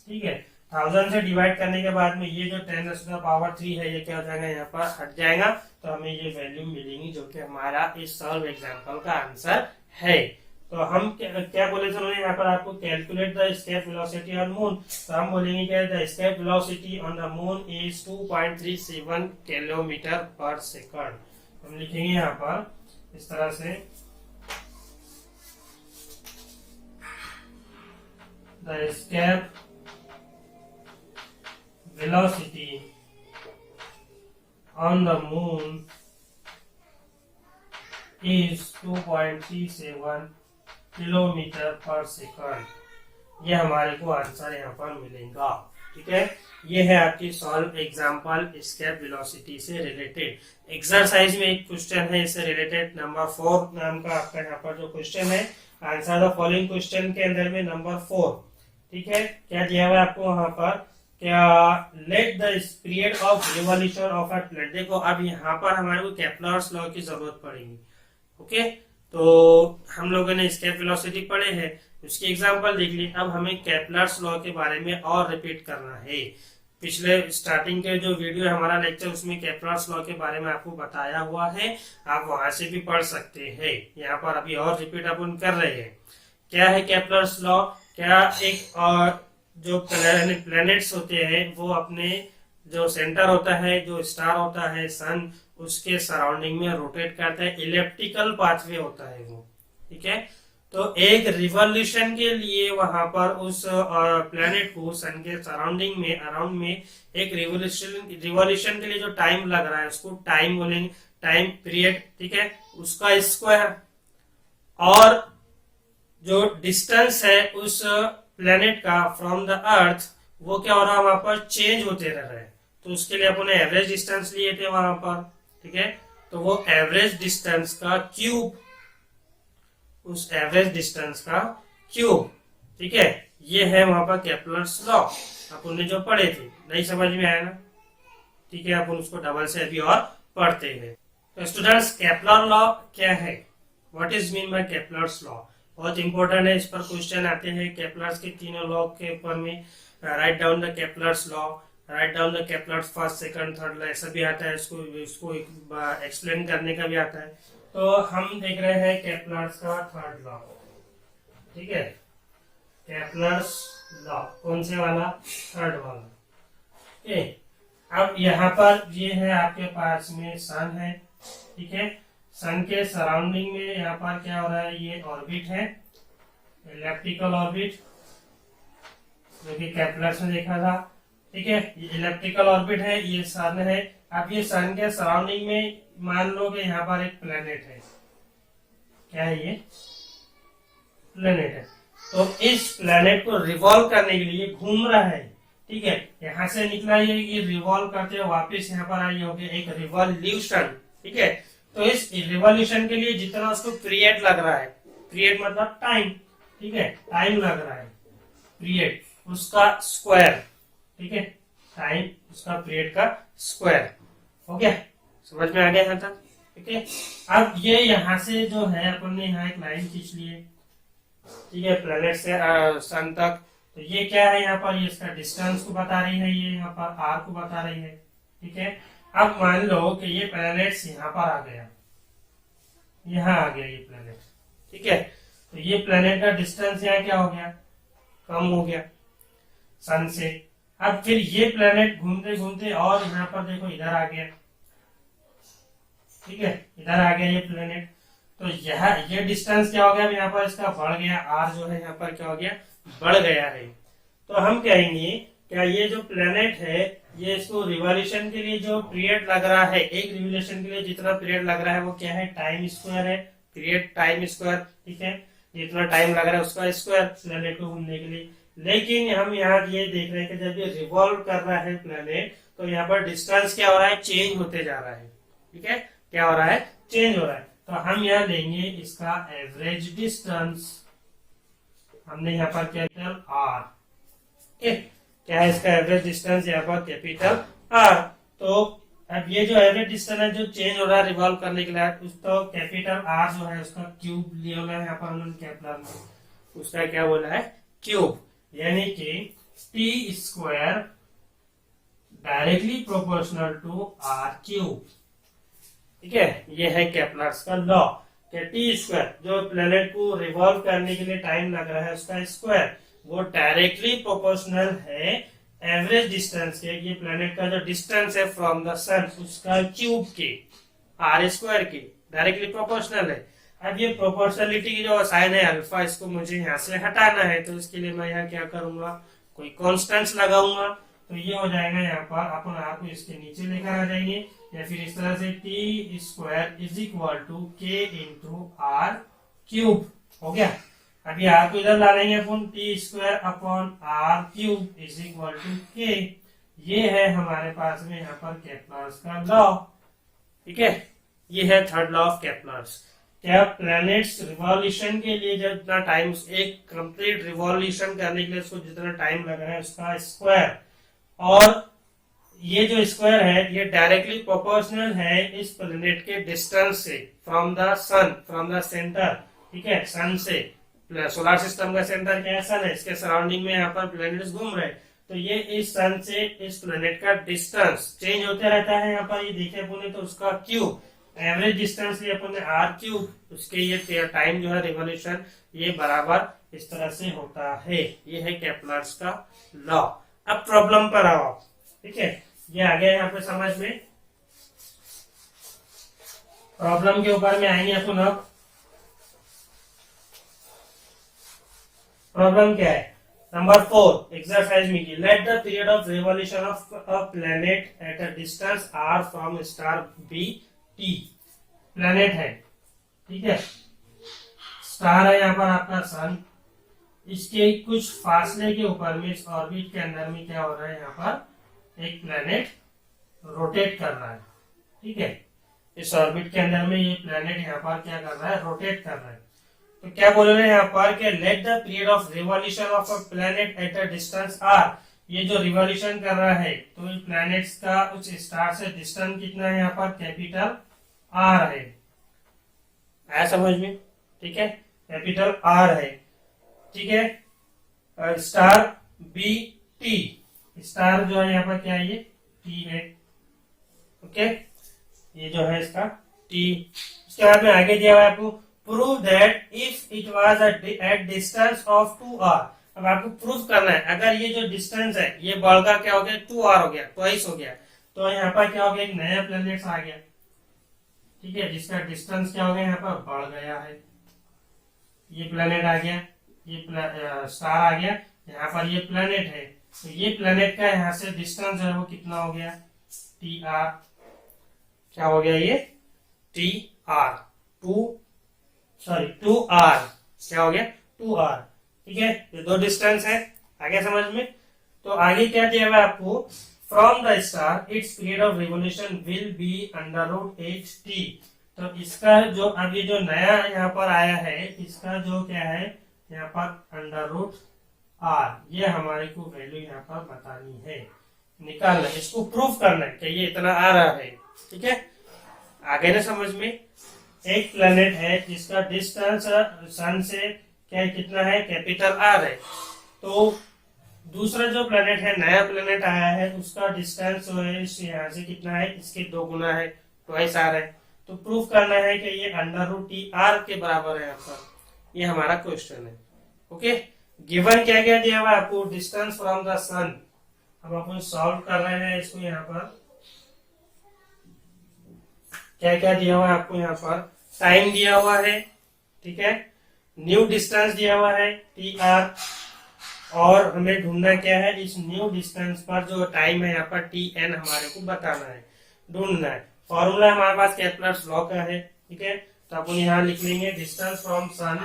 ठीक है। 1000 से डिवाइड करने के बाद में ये जो 10⁻³ है ये क्या हो जाएगा, यहाँ पर हट जाएगा, तो हमें ये वैल्यू मिलेंगी जो कि हमारा इस सॉल्व एग्जांपल का आंसर है। तो हम क्या बोले थे उन्होंने यहाँ पर आपको, calculate the escape velocity on moon, तो हम बोलेंगे कि the escape velocity on the moon is 2.37 kilometre पर सेकंड। हम लिखेंगे यहाँ पर इस तरह से, the escape velocity on the moon is 2.37 kilometre पर सेकंड। ये हमारे को आंसर यहाँ पर मिलेगा, ठीक है। ये है आपकी सॉल्व एग्जांपल एस्केप वेलोसिटी से रिलेटेड। एक्सरसाइज में एक क्वेश्चन है इससे रिलेटेड, नंबर 4 नाम का आपका यहाँ पर जो क्वेश्चन है, आंसर द फॉलोइंग क्वेश्चन के अंदर में नंबर 4, ठीक है। क्या दिया हुआ है आपको वहां पर, क्या late the period of revolution of a planet. देखो अब यहाँ पर हमारे को केप्लर्स लॉ की जरूरत पड़ेगी, ओके। तो हम लोगों ने एस्केप वेलोसिटी पढ़े हैं, उसकी एग्जांपल देख ली। अब हमें केप्लर्स लॉ के बारे में और रिपीट करना है। पिछले स्टार्टिंग के जो वीडियो है हमारा लेक्चर, उसमें केप्लर्स लॉ के बारे में आपको बताया हुआ है, आप वहां से भी पढ़ सकते हैं। यहाँ पर अभी और रिपीट अपन कर रहे हैं। क्या है केप्लर्स लॉ, क्या एक और जो प्लैनेट्स होते हैं वो अपने जो सेंटर होता है, जो स्टार होता है सन, उसके सराउंडिंग में रोटेट करता है, इलेप्टिकल पाथवे होता है वो, ठीक है। तो एक रिवॉल्यूशन के लिए वहां पर उस प्लैनेट को सन के सराउंडिंग में, अराउंड में एक रिवॉल्यूशन के लिए जो टाइम लग रहा है उसको टाइम बोलेंगे, टाइम पीरियड, ठीक है, उसका स्क्वायर। और जो डिस्टेंस है उस प्लेनेट का फ्रॉम द अर्थ, वो क्या हो रहा है वहां पर चेंज होते रह रहे हैं, तो उसके लिए अपने एवरेज डिस्टेंस लिए थे वहां पर, ठीक है, तो वो एवरेज डिस्टेंस का क्यूब, उस एवरेज डिस्टेंस का क्यूब, ठीक है, ये है वहां पर केपलर्स लॉ, अपन ने जो पढ़े थे। नहीं समझ में आया ना, ठीक है, अपन उसको डबल से अभी और पढ़ते हैं। तो स्टूडेंट्स, केपलर लॉ क्या है, what is mean by Kepler's law, बहुत इंपॉर्टेंट है, इस पर क्वेश्चन आते हैं केपलर्स के तीनों लॉ के ऊपर में। Write down the Kepler's law, write down the Kepler's first second third law, ऐसा भी आता है, इसको एक्सप्लेन करने का भी आता है। तो हम देख रहे हैं केपलर्स का थर्ड लॉ, ठीक है, केपलर्स लॉ कौन से वाला, थर्ड वाला, ओके। अब यहाँ पर ये है आपके पास में सन है, ठीक है, सन के सराउंडिंग में यहाँ पर क्या हो रहा है, ये ऑर्बिट है, इलेप्टिकल ऑर्बिट, जो कि केपलर्स में देखा था, ठीक है, ये इलेप्टिकल ऑर्बिट है, ये सन है। अब ये सन के सराउंडिंग में मान लो कि यहाँ पर एक प्लेनेट है, क्या है ये, प्लेनेट है, तो इस प्लेनेट को रिवॉल्व करने के लिए घूम रहा है, ठीक है, यहाँ से निकला ये रिवॉल्व करते हुए वापस यहाँ पर आई होगी एक रिवॉल्यूशन, ठीक है, तो इस रिवॉल्यूशन के लिए जितना उसको पीरियड लग रहा है, पीरियड मतलब टाइम, ठीक है, टाइम लग रहा है, पीरियड उसका स्क्वायर, ठीक है, टाइम उसका पीरियड का स्क्वायर, हो गया, समझ में आ गया यहाँ तक, ठीक है। अब ये यहाँ से जो है अपन ने यहाँ एक लाइन खींच ली है, ठीक है, प्लेनेट से सन तक, तो ये क्या है यहाँ पर, ये इसका डिस्टेंस को बता रही है, ये यहाँ पर आर को बता रही है, ठीक है। अब मान लो कि ये प्लैनेट्स यहाँ पर आ गया, यहाँ आ गया ये प्लैनेट, ठीक है, तो ये प्लैनेट का डिस्टेंस यहाँ क्या हो गया, कम हो गया सन से। अब फिर ये प्लैनेट घूमते घूमते और यहाँ पर देखो इधर आ गया, ठीक है, इधर आ गया ये प्लैनेट, तो ये डिस्टेंस क्या हो गया, यहाँ पर इसका बढ़ गया, आर जो है यहाँ पर क्या हो गया, बढ़ गया है। तो हम कहेंगे क्या ये जो प्लेनेट है, ये इसको रिवॉल्यूशन के लिए जो पीरियड लग रहा है, एक रिवॉल्यूशन के लिए जितना पीरियड लग रहा है वो क्या है, टाइम स्क्वायर है, पीरियड टाइम स्क्वायर, ठीक है, जितना टाइम लग रहा है उसका स्क्वायर प्लेनेट को घूमने के लिए। लेकिन हम यहाँ ये देख रहे हैं कि जब ये रिवॉल्व कर रहा है प्लेनेट, तो यहाँ पर डिस्टेंस क्या हो रहा है, चेंज होते जा रहा है, ठीक है, क्या हो रहा है, चेंज हो रहा है। तो हम यहाँ लेंगे इसका एवरेज डिस्टेंस, हमने यहाँ पर कैपिटल आर, क्या है इसका एवरेज डिस्टेंस, यहाँ पर कैपिटल आर। तो अब ये जो एवरेज डिस्टेंस है जो चेंज हो रहा है रिवॉल्व करने के लिए, उस तो कैपिटल आर जो है उसका क्यूब लिया हुआ है यहाँ पर उन्होंने केपलर में, उसका क्या बोला है, क्यूब, यानी कि T square directly proportional to R cube, ठीक है, ये है केपलर्स का लॉ, टी स्क्वायर जो प्लेनेट को रिवॉल्व करने के लिए टाइम लग रहा है उसका स्क्वायर, वो डायरेक्टली प्रोपोर्शनल है एवरेज डिस्टेंस के, ये प्लेनेट का जो डिस्टेंस है फ्रॉम द सन उसका क्यूब के, आर स्क्वायर के, डायरेक्टली प्रोपोर्शनल है। अब ये प्रोपोर्शनलिटी की जो साइन है अल्फा, इसको मुझे यहाँ से हटाना है, तो इसके लिए मैं यहाँ क्या करूंगा, कोई कॉन्स्टेंट्स लगाऊंगा, तो ये हो जाएगा यहाँ पर, अपन आर को इसके नीचे लेकर आ जाएंगे, या फिर इस तरह से T square is equal to K into R cube, हो गया। अभी आर को इधर ला लेंगे अपन, T square upon R cube is equal to K, ये है हमारे पास में यहाँ पर केपलर्स का लॉ, ठीक है, ये है थर्ड लॉ ऑफ केपलर्स। क्या प्लैनेट्स रिवॉल्यूशन के लिए जितना टाइम, एक कंप्लीट रिवॉल्यूशन करने के लिए उसको जितना टाइम लग रहा है उसका स्क्वायर, और ये जो स्क्वायर है ये डायरेक्टली प्रोपोर्शनल है इस प्लेनेट के डिस्टेंस से from the sun, from the centre, ठीक है, सन से, सोलर सिस्टम का सेंटर क्या है, सन है, इसके सराउंडिंग में यहाँ पर प्लेनेट्स घूम रहे हैं, तो ये इस सन से इस प्लेनेट का डिस्टेंस चेंज होते रहता है, यहाँ पर ये देखे अपने, तो उसका क्यूब, एवरेज डिस्टेंस लिए अपने आर क्यूब, उसके ये टाइम जो है रिवॉल्यूशन ये बराबर इस तरह से होता है, ये है केपलर्स का लॉ। अब प्रॉब्लम पर आओ, ठीक है, ये आ गया यहाँ पे समझ में, प्रॉब्लम के ऊपर में आएंगे अपन। अब प्रॉब्लम क्या है, नंबर 4 एक्सरसाइज में, let the period of revolution of a planet at a distance r from star be T planet है, ठीक है। स्टार है यहाँ पर आपका सन, इसके कुछ फासले के ऊपर में इस ऑर्बिट के अंदर में क्या हो रहा है, यहाँ पर एक प्लैनेट रोटेट कर रहा है, ठीक है। इस ऑर्बिट के अंदर में ये प्लैनेट यहाँ पर क्या कर रहा है, रोटेट कर रहा है। तो क्या बोल रहे हैं यहाँ पर कि let the period of revolution of a planet at a distance R, ये जो रिवॉल्यूशन कर रहा है तो इन प्लैनेट्स का उस स्टार से डिस्टेंस कितना है, यहाँ पर कैपिटल आर है, आया समझ में, ठीक है, कैपिटल आर है, ठीक है। स्टार बी टी, स्टार जो है यहाँ पर क्या है, ये टी है, ओके, ये जो है इसका टी। उसके बाद में आगे दिया हुआ है आपको prove that if it was at distance of 2r। अब आपको प्रूफ करना है अगर ये जो डिस्टेंस है ये बढ़कर क्या हो गया, 2r हो गया, ट्वाइस हो गया, तो यहाँ पर क्या हो गया, एक नया प्लैनेट आ गया, ठीक है, जिसका डिस्टेंस क्या हो गया, यहाँ पर बढ़ गया है, ये प्लैनेट आ गया, ये स्टार आ गया, यहाँ पर ये प्लैनेट है, तो ये प्लैनेट का यहाँ से डिस्टेंस जो है वो कितना हो गया, टी आर, क्या हो गया ये टी आर, 2r, क्या हो गया 2r, ठीक है। ये दो डिस्टेंस है, आगे समझ में। तो आगे क्या दिया हुआ है आपको, from the star it's period of revolution will be √8t। तो इसका जो अभी जो नया यहाँ पर आया है, इसका जो क्या है यहाँ पर √r, ये हमारे को वैल्यू यहाँ पर बतानी है, निकालना है, इसको प्रूफ करना है कि ये इतना आ रहा है, ठीक है। आगे ना समझ में, एक प्लैनेट है जिसका डिस्टेंस सन से क्या कितना है, कैपिटल आर है, तो दूसरा जो प्लैनेट है, नया प्लैनेट आया है, उसका डिस्टेंस जो है यहाँ से कितना है, इसके 2 गुना है, ट्वाइस आर है। तो प्रूफ करना है कि ये √TR के बराबर है आपका, ये हमारा क्वेश्चन है, ओके। गिवन क्या क्या दिया हुआ है आपको, डिस्टेंस फ्रॉम द सन। अब अपन सॉल्व कर रहे हैं इसको, यहाँ पर क्या क्या दिया हुआ है आपको, यहाँ पर टाइम दिया हुआ है, ठीक है, न्यू डिस्टेंस दिया हुआ है TR, और हमें ढूंढना क्या है, इस न्यू डिस्टेंस पर जो टाइम है यहाँ पर TN हमारे को बताना है, ढूंढना है। फॉर्मूला हमारे पास केपलर्स लॉ का है, ठीक है, तो अपन यहाँ लिख लेंगे distance from sun,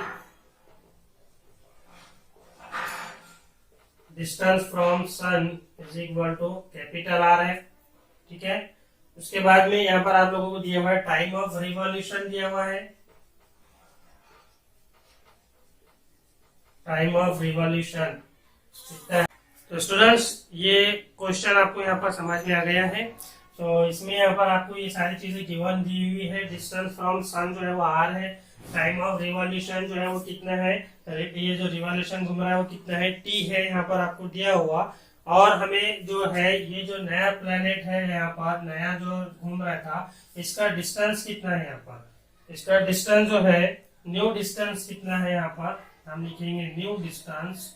distance from sun is equal to capital R है, ठीक है। उसके बाद में यहाँ पर आप लोगों को दिया हुआ है टाइम ऑफ रिवॉल्यूशन दिया हुआ है, टाइम ऑफ रिवॉल्यूशन। तो स्टूडेंट्स ये क्वेश्चन आपको यहाँ पर समझ में आ गया है। तो इसमें यहाँ पर आपको ये सारी चीजें गिवन दी हुई है, डिस्टेंस फ्रॉम सन जो है वो आर है, टाइम ऑफ रिवॉल्यूशन जो है वो कितना है, ये जो रिवॉल्यूशन घूम रहा है वो कितना है, टी है यहाँ पर आपको दिया हुआ, और हमें जो है ये जो नया प्लैनेट है यहाँ पर नया जो घूम रहा था, इसका डिस्टेंस कितना है, यहाँ पर इसका डिस्टेंस जो है, न्यू डिस्टेंस कितना है, यहाँ पर हम लिखेंगे न्यू डिस्टेंस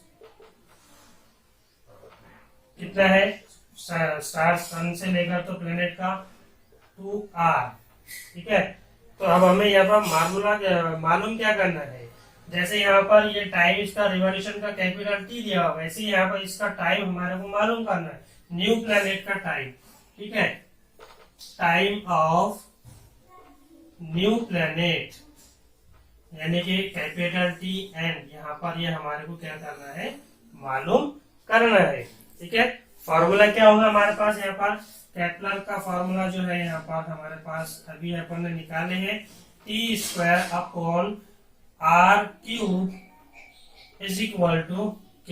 कितना है, स्टार सन से लेकर तो प्लेनेट का 2r, ठीक है। तो अब हमें यहाँ पर मालूम क्या करना है, जैसे यहाँ पर ये टाइम इसका रिवॉल्यूशन का कैपिटल T दिया हुआ, वैसे ही यहाँ पर इसका टाइम हमारे को मालूम करना है, न्यू प्लेनेट का टाइम, ठीक है, टाइम ऑफ न्यू प्लेनेट यानी कि कैपिटल TN, यहाँ पर ये हमारे को क्या करना है, मालूम करना है, ठीक है। फॉर्मूला क्या होगा हमारे पास, यहाँ पर केपलर का फॉर्मूला जो है यहाँ पर हमारे पास अभी अपन ने निकाले हैं, T² R³ is equal to K।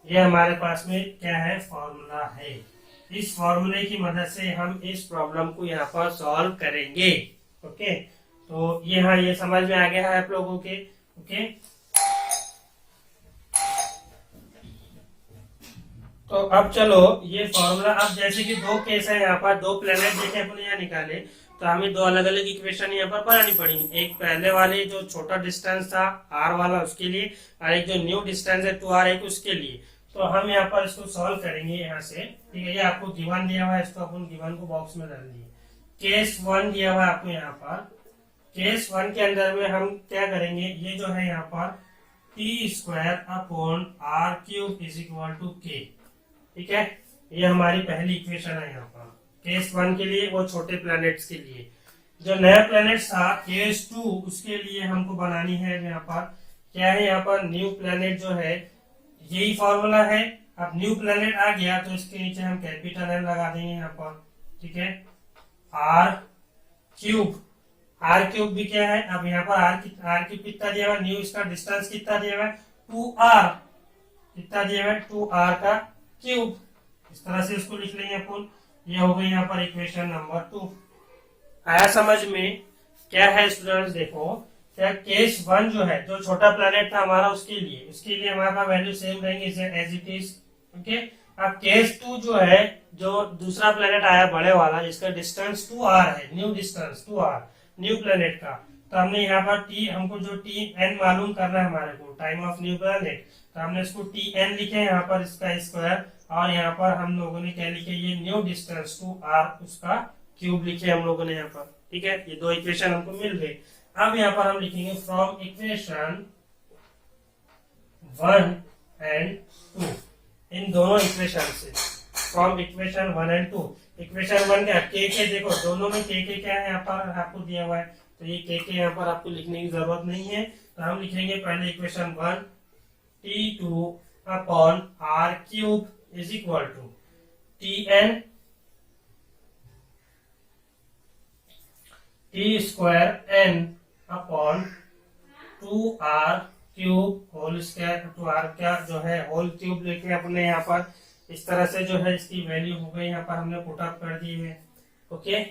ये हमारे पास में क्या है, फॉर्मूला है। इस फॉर्मूले की मदद से हम इस प्रॉब्लम को यहाँ पर सॉल्व करेंगे, ओके। तो ये हाँ ये समझ में आ गया है आप लोगों के, ओके। तो अब चलो ये फॉर्मूला, अब जैसे कि दो केस है यहाँ पर, दो प्लेनेट देखे अपने यहाँ निकाले, तो हमें दो अलग अलग इक्वेशन यहाँ पर बनानी पड़ेगी। एक पहले वाले जो छोटा डिस्टेंस था r वाला उसके लिए, और एक जो न्यू डिस्टेंस है 2r एक उसके लिए। तो हम यहाँ पर इसको सॉल्व करेंगे यहाँ से, ठीक है। ये आपको गिवन दिया हुआ है, इसको अपन गिवन को बॉक्स में डाल दिए। केस 1 दिया हुआ है आपको यहाँ पर, केस 1 के अंदर में हम क्या करेंगे, ये जो है यहाँ पर T² R³ is equal to K, ठीक है। ये हमारी पहली इक्वेशन है यहाँ पर, केस 1 के लिए, वो छोटे प्लैनेट्स के लिए। जो नया प्लैनेट था केस 2, उसके लिए हमको बनानी है यहाँ पर क्या है, यहाँ पर न्यू प्लैनेट जो है, यही फॉर्मूला है। अब न्यू प्लैनेट आ गया तो इसके नीचे हम कैपिटल एन लगा देंगे यहाँ पर, ठीक है। आर क्यूब, आर क्यूब भी क्या है, अब यहाँ पर आर क्यूब कितना दिया हुआ, न्यू इसका डिस्टेंस कितना दिया हुआ है 2r, कितना दिया हुआ है 2r का क्यूब। इस तरह से इसको लिख लेंगे अपन। ये हो गई यहाँ पर इक्वेशन नंबर 2। आया समझ में? क्या है स्टूडेंट्स, देखो क्या केस 1 जो है, जो छोटा प्लैनेट था हमारा, उसके लिए हमारे पास वैल्यू सेम रहेंगे एज इट इज, ओके। अब केस 2 जो है, जो दूसरा प्लैनेट आया बड़े वाला, जिसका डिस्टेंस 2r है, new distance 2r new planet का, तो हमने यहाँ पर हमको जो Tn मालूम करना है हमारे को, टाइम ऑफ न्यू प्लैनेट, तो हमने इसको Tn लिखे यहाँ पर, इसका स्क्वायर, और यहाँ पर हम लोगों ने क्या लिखे, ये न्यू डिस्टेंस 2r उसका क्यूब लिखे हम लोगों ने यहाँ पर, ठीक है। ये दो इक्वेशन हमको मिल गई। अब यहाँ पर हम लिखेंगे फ्रॉम इक्वेशन 1 एंड 2, इन दोनों इक्वेशन से, फ्रॉम इक्वेशन 1 एंड 2। इक्वेशन 1 क्या के देखो, दोनों में के क्या है यहाँ पर आपको दिया हुआ है, तो ये के यहाँ पर आपको लिखने की जरूरत नहीं है। तो हम लिखेंगे पहले equation 1, T2 upon R cube is equal to Tn T square n upon 2r cube whole square, 2r का जो है होल क्यूब लेके अपने यहाँ पर इस तरह से जो है इसकी वैल्यू हो गई, यहाँ पर हमने पुट अप कर दी है, ओके।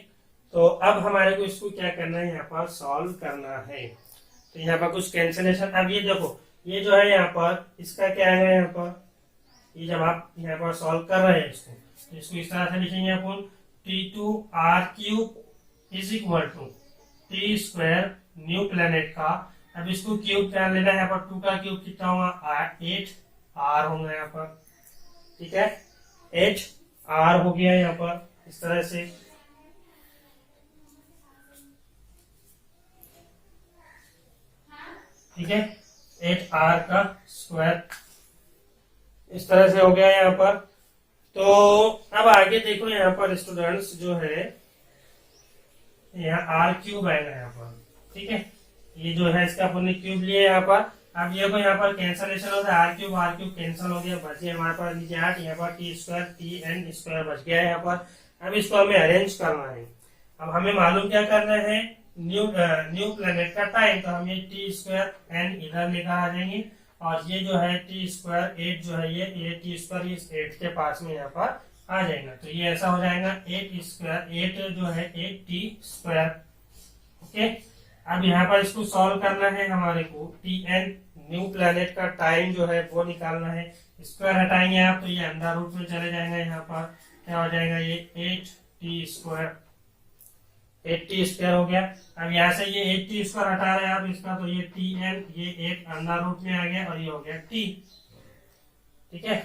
तो अब हमारे को इसको क्या करना है, यहाँ पर सॉल्व करना है। तो यहाँ पर कुछ कैंसिलेशन, अब ये देखो, ये जो है यहाँ पर इसका क्या है, यहाँ पर ये जब आप यहाँ पर सॉल्व कर रहे हैं इसको, तो इसको इस तरह से लिखेंगे अपन, T2r cube is equal to T square new planet का। अब इसको क्यूब क्या लेना है, यहाँ पर 2 का क्यूब कितना होगा 8r होगा यहाँ पर, ठीक है। 8r हो गया यहाँ पर इस तरह से, ठीक है। 8r का स्क्वायर इस तरह से हो गया यहाँ पर। तो अब आगे देखो यहाँ पर स्टूडेंट्स जो है, यहाँ आर क्यूब आएगा यहाँ पर, ठीक है। ये जो है इसका अपन ने क्यूब लिया यहाँ पर। अब ये को यहाँ पर कैंसलेशन होता है, आर क्यूब कैंसल हो गया, बच गया हमारे पास नीचे 8, यहाँ पर T square T n square बच गया है यहाँ पर। अब इसको हमें अरेंज करना है। अब हमें मालूम क्या करना है, न्यू प्लैनेट का टाइम, तो हम ये टी स्क्वायर एन इधर लेकर आ जाएंगे, और ये जो है टी स्क्वायर 8 जो है ये टी स्क्वायर इस 8 के पास में यहाँ पर आ जाएगा। तो ये ऐसा हो जाएगा 8 स्क्वायर, 8 जो है 8 टी स्क्वायर, ओके। अब यहाँ पर इसको सॉल्व करना है हमारे को, टी एन न्यू प्लैनेट का टाइम जो है वो निकालना है। स्क्वायर हटाएंगे आप तो ये अंडर रूट में चले जाएंगे, यहाँ पर क्या हो जाएगा, ये 8 टी स्क्वायर, 8 टी स्क्वायर हो गया। अब यहाँ से ये 8 टी स्क्वायर हटा रहे हैं आप इसका, तो ये टी एन, ये 8 अंडर रूट में आ गया, और ये हो गया टी, ठीक है,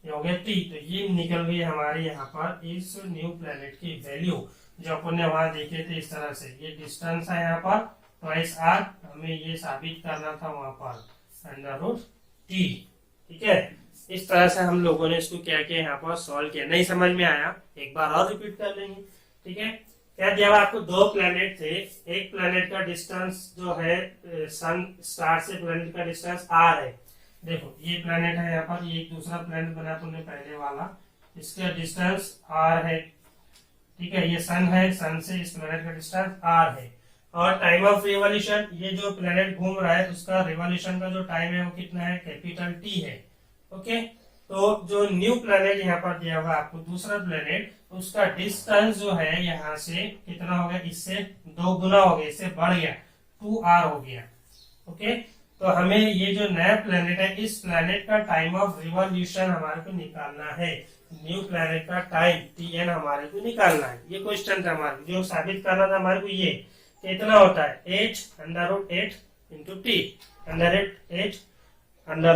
ये हो गया टी। तो ये निकल गई हमारे यहाँ पर इस न्यू प्लैनेट की वैल्यू, जो अपन ने वहां देखे थे इस तरह से। ये डिस्टेंस है यहाँ पर ट्वाइस आर, हमें ये साबित करना था वहां पर अंडर रूट टी, ठीक है। इस तरह से हम लोगों ने इसको क्या किया यहाँ पर सॉल्व किया। नहीं समझ में आया, एक बार और रिपीट कर लेंगे, ठीक है। क्या दिया हुआ आपको, 2 प्लैनेट थे, एक प्लैनेट का डिस्टेंस जो है सन स्टार से प्लैनेट का डिस्टेंस आर है। देखो ये प्लैनेट है यहाँ पर, ये एक दूसरा प्लैनेट बना तुमने पहले वाला, इसका डिस्टेंस आर है, ठीक है। ये सन है, सन से इस प्लैनेट का डिस्टेंस आर है, और टाइम ऑफ रिवॉल्यूशन, ये जो प्लैनेट घूम रहा है उसका रिवॉल्यूशन का जो टाइम है वो कितना है, कैपिटल टी है, ओके। तो जो न्यू प्लैनेट यहाँ पर दिया हुआ आपको दूसरा प्लैनेट, उसका डिस्टेंस जो है यहाँ से कितना हो गया, इससे 2 गुना हो गया, इससे बढ़ गया, 2r हो गया, ओके। तो हमें ये जो नया प्लैनेट है, इस प्लैनेट का टाइम ऑफ रिवॉल्यूशन हमारे को निकालना है। न्यू प्लैनेट का टाइम Tn हमारे को निकालना है। ये क्वेश्चन था हमारे को, जो साबित करना था हमारे को, ये कितना होता है 8 under root 8 into T, under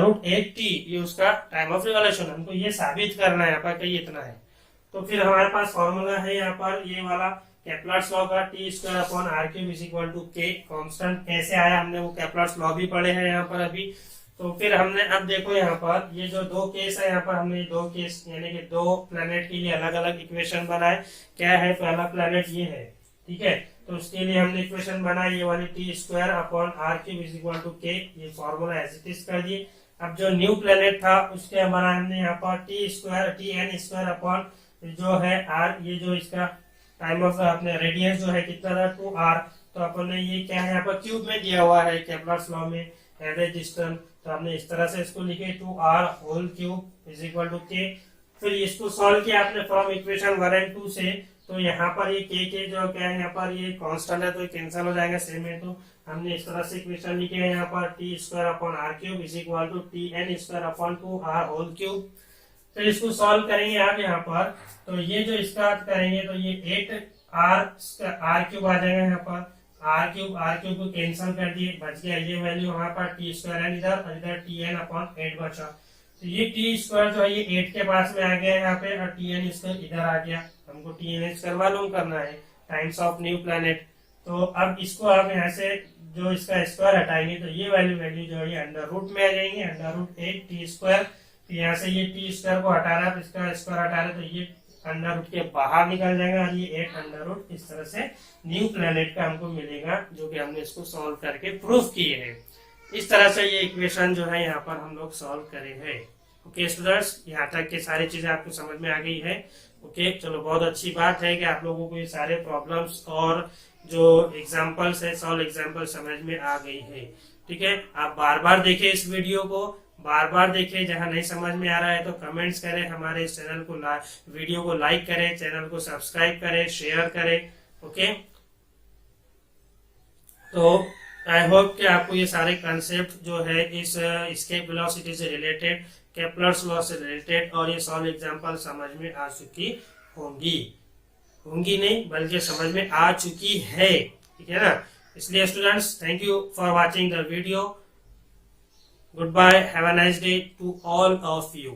root 8 T, ये उसका टाइम ऑफ रिवॉल्यूशन। हमको ये साबित करना है यहाँ पर कि इतना है। तो फिर हमारे पास फॉर्मूला है यहाँ पर ये वाला केपलर्स लॉ का, T square upon R cube is equal to K constant. कैसे आया, हमने वो केपलर्स लॉ भी पढ़े हैं यहाँ पर अभी। तो फिर हमने अब देखो यहाँ पर ये जो दो केस है, यहाँ पर हमने दो केस यानी कि दो प्लैनेट के लिए अलग अलग इक्वेशन बनाए। क्या है, पहला प्लैनेट ये है, ठीक है, तो उसके लिए हमने इक्वेशन बनाई ये वाली T square upon R cube is equal to K, ये फॉर्मूला एज इट इज कर दिए। अब जो न्यू प्लैनेट था उसके बनाया हमने यहाँ पर T square T n square upon जो है आर, ये जो इसका टाइम ऑफ अपने रेडियस जो है कितना था 2r, तो अपन ने ये क्या है यहाँ पर क्यूब में दिया हुआ है केप्लर्स लॉ में एवरेज डिस्टेंस, तो हमने इस तरह से इसको लिखे 2r whole cube is equal to K. फिर इसको सॉल्व किया आपने फ्रॉम इक्वेशन 1 और 2 से, तो यहाँ पर ये के जो क्या है यहाँ पर ये कांस्टेंट है तो ये कैंसिल हो जाएगा सेम है, तो हमने इस तरह से इक्वेशन लिखे है यहाँ पर T square upon R cube is equal to T n square upon 2r whole cube. फिर इसको सॉल्व करेंगे आप यहाँ पर, तो ये जो इसका करेंगे तो ये 8r क्यूब आ जाएगा यहाँ पर, आर क्यूब को कैंसिल कर दिए, बच गया ये वैल्यू वहां पर टी स्क्वायर एन इधर और इधर टी एन अपॉन 8 बचा। तो ये टी स्क्वायर जो है ये 8 के पास में आ गया यहाँ पे और टी एन स्क्वायर इधर आ गया, हमको टी एन स्क्वायर मालूम करना है टाइम्स ऑफ न्यू प्लैनेट। तो अब इसको आप यहाँ से जो इसका स्क्वायर हटाएंगे तो ये वैल्यू जो है अंडर रूट में आ जाएंगे, अंडर रूट 8 टी स्क्वायर, तो यहाँ से ये टी स्क्वायर को हटा रहा है तो इसका स्क्वायर हटा रहा है तो ये अंडर रूट के बाहर निकल जाएगा और ये 8 अंडर रूट, इस तरह से न्यू प्लैनेट का हमको मिलेगा जो कि हमने इसको सॉल्व करके प्रूफ किए हैं। इस तरह से ये इक्वेशन जो है यहाँ पर हम लोग सॉल्व करे हैं। ओके स्टूडेंट्स, यहाँ तक के सारी चीजें आपको समझ में आ गई है। ओके चलो, बहुत अच्छी बात है कि आप लोगों को ये सारे प्रॉब्लम्स और जो एग्जाम्पल्स है सॉल्व एग्जाम्पल समझ में आ गई है। ठीक है, आप बार बार देखें इस वीडियो को, बार बार देखें, जहां नहीं समझ में आ रहा है तो कमेंट्स करें, हमारे इस चैनल को वीडियो को लाइक करें, चैनल को सब्सक्राइब करें, शेयर करें। ओके, तो आई होप कि आपको ये सारे कंसेप्ट जो है इस एस्केप वेलोसिटी से रिलेटेड, केप्लर्स लॉ से रिलेटेड और ये सॉल्व एग्जांपल समझ में आ चुकी होंगी नहीं बल्कि समझ में आ चुकी है। ठीक है ना, इसलिए students thank you for watching the video. Goodbye. Have a nice day to all of you.